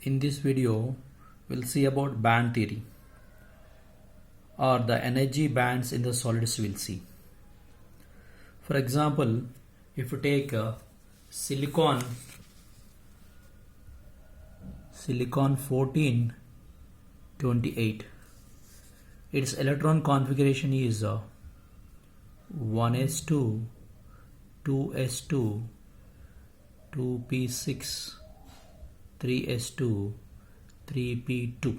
In this video, we'll see about band theory or the energy bands in the solids we'll see. For example, if you take a silicon 1428, its electron configuration is 1s2, 2s2, 2p6, 3s2, 3p2.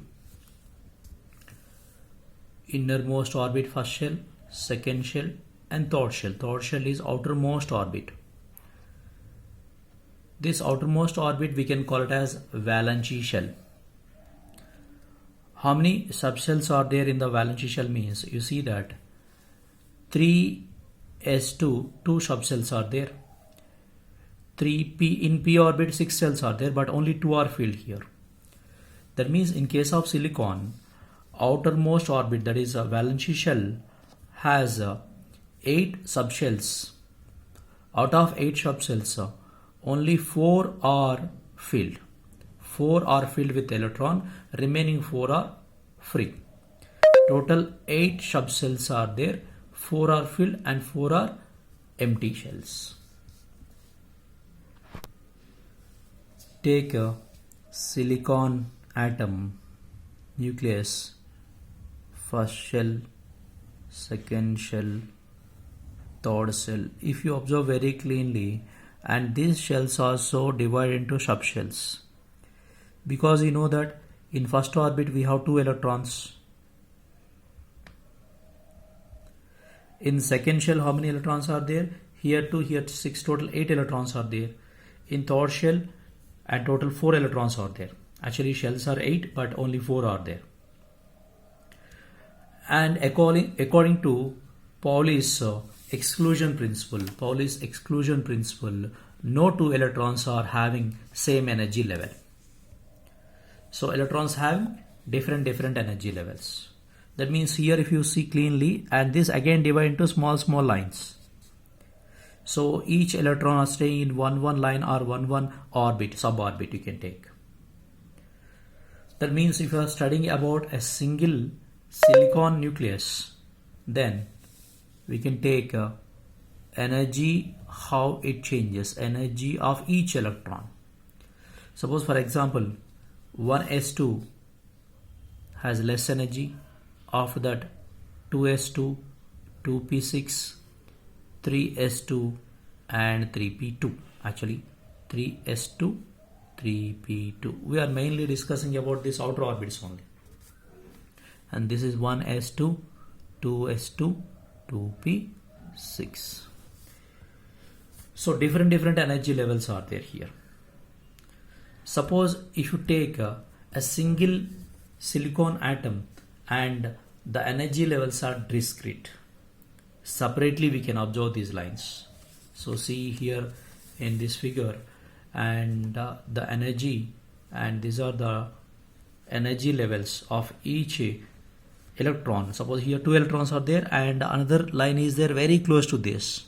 Innermost orbit first shell, second shell and third shell. Third shell is outermost orbit. This outermost orbit we can call it as valence shell. How many subshells are there in the valence shell means you see that 3s2, 2 subshells are there. 3p in p orbit 6 cells are there, but only 2 are filled here. That means in case of silicon, outermost orbit, that is a valence shell, has 8 subshells. Out of 8 subshells, only 4 are filled. 4 are filled with electron, remaining 4 are free. Total 8 subshells are there, 4 are filled and 4 are empty shells. Take a silicon atom, nucleus, first shell, second shell, third shell. If you observe very cleanly, and these shells also divide into subshells, because you know that in first orbit we have 2 electrons. In second shell, how many electrons are there? Here 2, here 6, total 8 electrons are there. In third shell, and total 4 electrons are there. Actually shells are 8, but only 4 are there. And according to Pauli's exclusion principle, no 2 electrons are having same energy level. So electrons have different energy levels. That means here if you see cleanly, and this again divide into small lines. So each electron are staying in one line or one orbit, suborbit you can take. That means if you are studying about a single silicon nucleus, then we can take energy, how it changes, energy of each electron. Suppose for example 1s2 has less energy, after that 2s2, 2p6, 3s2 and 3p2. Actually 3s2, 3p2. We are mainly discussing about these outer orbits only. And this is 1s2, 2s2, 2p6. So different energy levels are there here. Suppose if you take a single silicon atom and the energy levels are discrete, separately we can observe these lines. So see here in this figure, and the energy, and these are the energy levels of each electron. Suppose here 2 electrons are there and another line is there very close to this.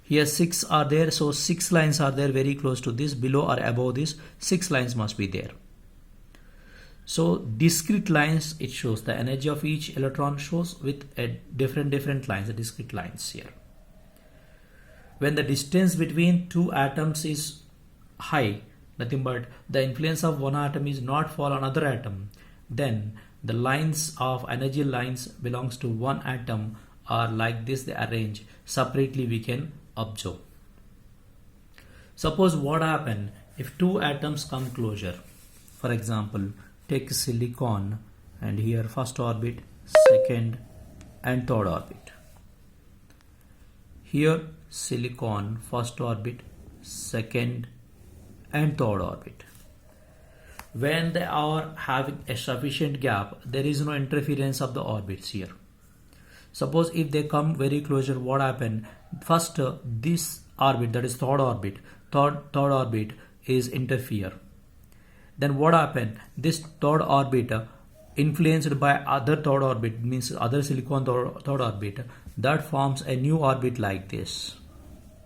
Here 6 are there, so 6 lines are there very close to this. Below or above this 6 lines must be there. So discrete lines, it shows the energy of each electron shows with a different lines, the discrete lines here. When the distance between 2 atoms is high, nothing but the influence of one atom is not for another atom, then the lines of energy lines belongs to one atom are like this, they arrange separately we can observe. Suppose what happen if 2 atoms come closer. For example, take silicon and here first orbit, second and third orbit. Here silicon, first orbit, second and third orbit. When they are having a sufficient gap, there is no interference of the orbits here. Suppose if they come very closer, what happen? First this orbit, that is third orbit is interfere. Then what happen? This third orbit influenced by other third orbit, means other silicon third orbit, that forms a new orbit like this.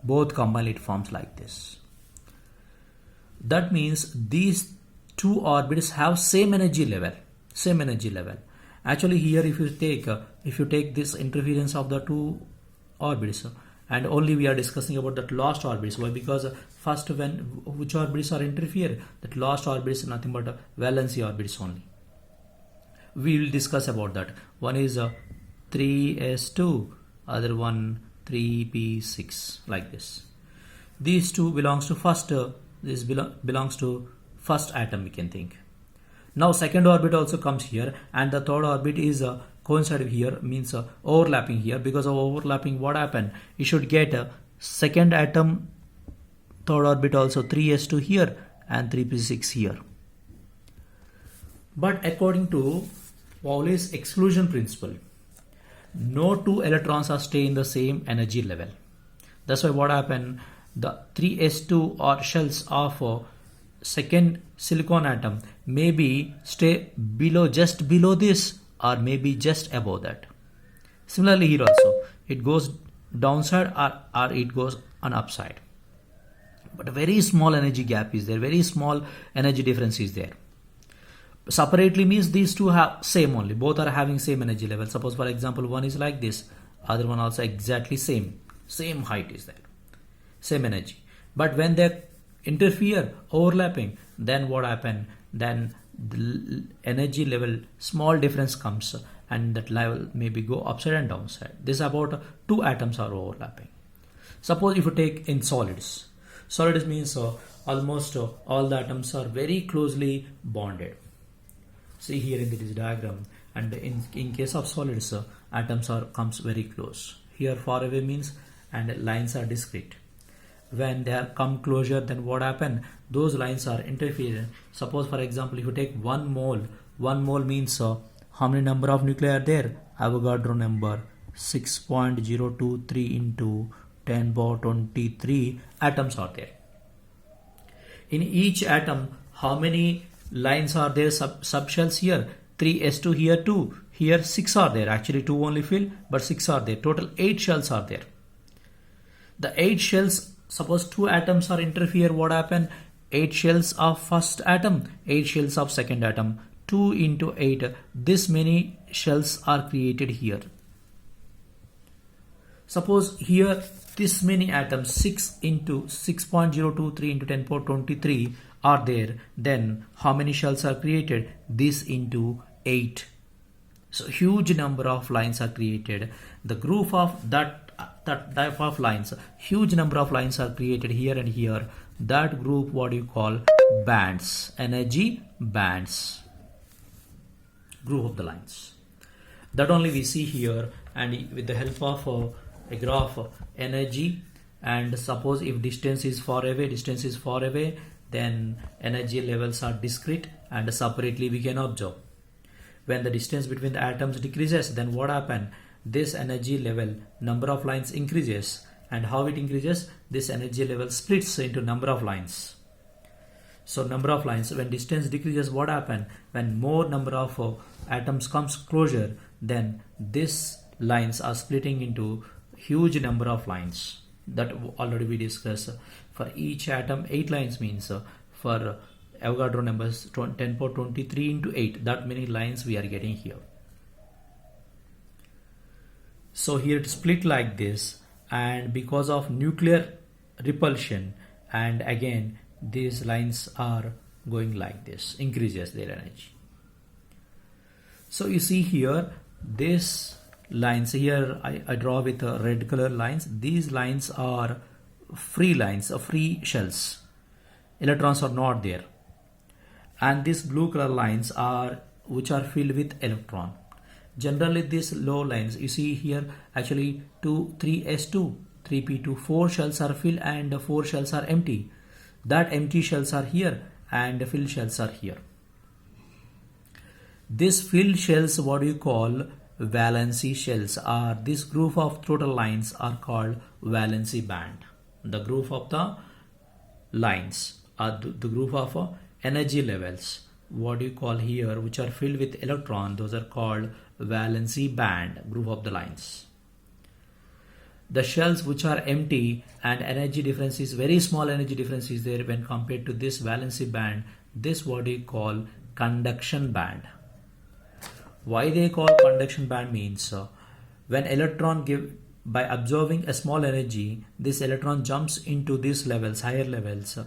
Both combined it forms like this. That means these two orbits have same energy level. Actually here if you take this interference of the two orbits, and only we are discussing about that last orbits. Why? Because first when which orbits are interfere, that last orbit is nothing but valency orbits only. We will discuss about that. One is 3s2, other one 3p6, like this. These two belongs to first this belongs to first atom, we can think. Now second orbit also comes here, and the third orbit is coinciding here, means overlapping here. Because of overlapping, what happened? You should get a second atom third orbit also 3s2 here and 3p6 here. But according to Pauli's exclusion principle, no two electrons are stay in the same energy level. That's why what happened, the 3s2 or shells of second silicon atom maybe stay below, just below this, or maybe just above that. Similarly here also, it goes downside or it goes on upside. But a very small energy gap is there, very small energy difference is there. Separately means these two have same only, both are having same energy level. Suppose for example one is like this, other one also exactly same height is there, same energy. But when they interfere, overlapping, then what happen? Then the energy level small difference comes, and that level maybe go upside and downside. This about two atoms are overlapping. Suppose if you take in solids means almost all the atoms are very closely bonded. See here in this diagram, and in case of solids atoms comes very close. Here far away means, and lines are discrete. When they are come closer, then what happen? Those lines are interfering. Suppose for example if you take 1 mole means how many number of nuclei are there? Avogadro number 6.023 into 10 power 23 atoms are there. In each atom, how many lines are there? Subshells here 3s2, here 2, here 6 are there. Actually 2 only fill, but 6 are there. Total 8 shells are there. The 8 shells, suppose 2 atoms are interfere, what happen? 8 shells of first atom, 8 shells of second atom, 2 into 8, this many shells are created here. Suppose here this many atoms, 6 into 6.023 into 10 power 23 are there, then how many shells are created? This into 8. So huge number of lines are created. The group of that type of lines, huge number of lines are created here and here. That group what you call bands, energy bands, group of the lines. That only we see here, and with the help of a graph energy, and suppose if distance is far away, then energy levels are discrete and separately we can observe. When the distance between the atoms decreases, then what happen? This energy level, number of lines increases, and how it increases? This energy level splits into number of lines. So number of lines, when distance decreases, what happen? When more number of atoms comes closer, then these lines are splitting into huge number of lines. That already we discussed. For each atom 8 lines means for Avogadro numbers 10 power 23 into 8, that many lines we are getting here. So here it split like this, and because of nuclear repulsion, and again these lines are going like this, increases their energy. So you see here this lines here, I draw with red color lines. These lines are free lines, free shells. Electrons are not there. And these blue color lines are which are filled with electron. Generally these low lines you see here, actually 3s2, 3p2, 4 shells are filled and 4 shells are empty. That empty shells are here and filled shells are here. These filled shells, what do you call? Valency shells. Are this group of total lines are called valency band. The group of the lines are the group of energy levels, what do you call here, which are filled with electron, those are called valency band, group of the lines. The shells which are empty and energy difference is very small, energy difference is there when compared to this valency band, This what we call conduction band. Why they call conduction band means when electron by absorbing a small energy, this electron jumps into these levels, higher levels,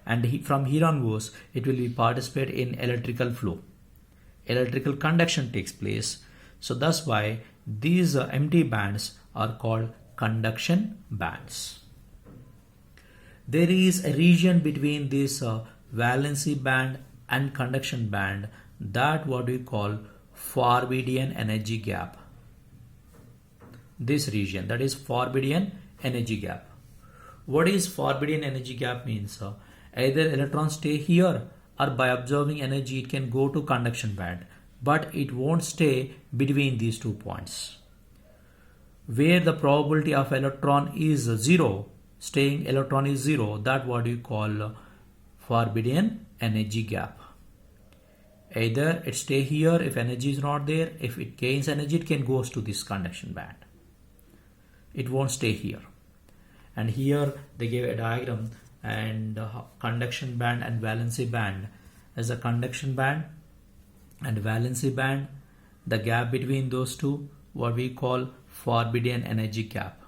and from here onwards it will be participate in electrical flow. Electrical conduction takes place. So that's why these empty bands are called conduction bands. There is a region between this valency band and conduction band, that what we call Farbedian energy gap. This region, that is Farbedian energy gap. What is Farbedian energy gap means? Either electrons stay here, or by absorbing energy it can go to conduction band, but it won't stay between these 2 points. Where the probability of electron is 0, staying electron is 0, that what we call Farbedian energy gap. Either it stay here if energy is not there, if it gains energy it can goes to this conduction band. It won't stay here. And here they gave a diagram, and conduction band and valency band. As a conduction band and valency band, the gap between those two what we call Farbedian energy gap.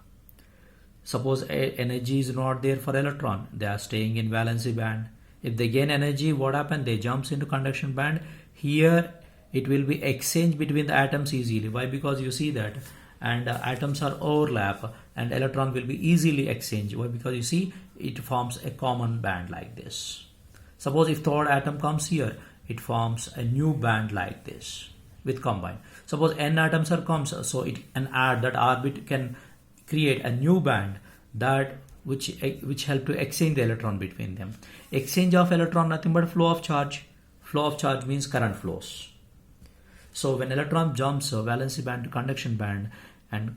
Suppose energy is not there for electron, they are staying in valency band. If they gain energy, what happens? They jumps into conduction band. Here it will be exchange between the atoms easily. Why? Because you see that, and atoms are overlap and electron will be easily exchanged. Why? Because you see it forms a common band like this. Suppose if third atom comes here, it forms a new band like this with combine. Suppose n atoms are comes, so it can add that orbit can create a new band that which help to exchange the electron between them. Exchange of electron nothing but flow of charge. Flow of charge means current flows. So when electron jumps valency band to conduction band, and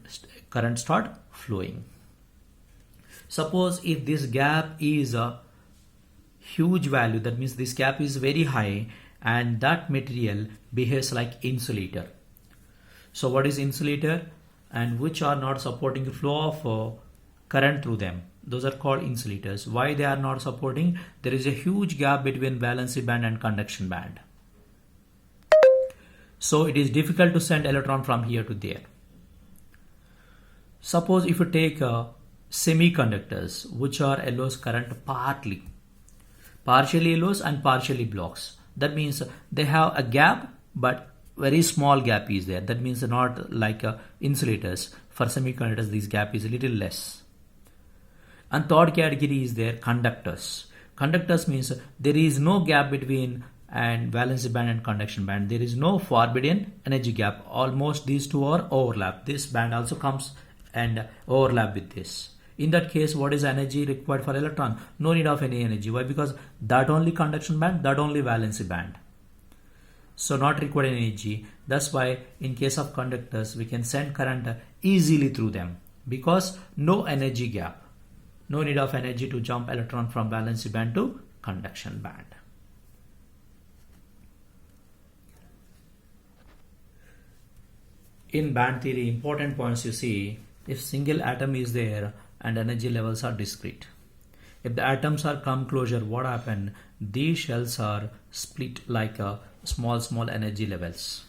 current start flowing. Suppose if this gap is a huge value, that means this gap is very high, and that material behaves like insulator. So what is insulator? And which are not supporting the flow of current through them, those are called insulators. Why they are not supporting? There is a huge gap between valency band and conduction band. So it is difficult to send electron from here to there. Suppose if you take semiconductors, which are allows current partially allows and partially blocks. That means they have a gap, but very small gap is there. That means not like insulators. For semiconductors, this gap is a little less. And third category is there conductors. Conductors means there is no gap between and valency band and conduction band. There is no Farbedian energy gap. Almost these two are overlap. This band also comes and overlap with this. In that case, what is energy required for electron? No need of any energy. Why? Because that only conduction band, that only valency band. So not required energy. That's why in case of conductors, we can send current easily through them because no energy gap. No need of energy to jump electron from valency band to conduction band. In band theory, important points you see, if single atom is there and energy levels are discrete. If the atoms are come closer, what happen? These shells are split like a small energy levels.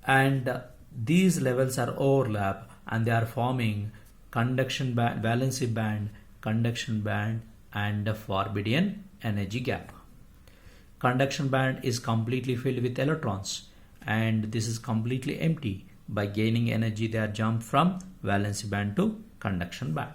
And these levels are overlap and they are forming conduction band, valency band, conduction band and the Farbedian energy gap. Conduction band is completely filled with electrons and this is completely empty. By gaining energy, they are jumped from valency band to conduction band.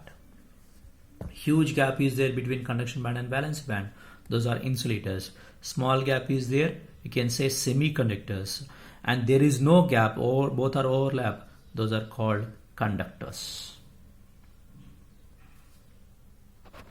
Huge gap is there between conduction band and valency band. Those are insulators. Small gap is there. You can say semiconductors. And there is no gap or both are overlap. Those are called conductors.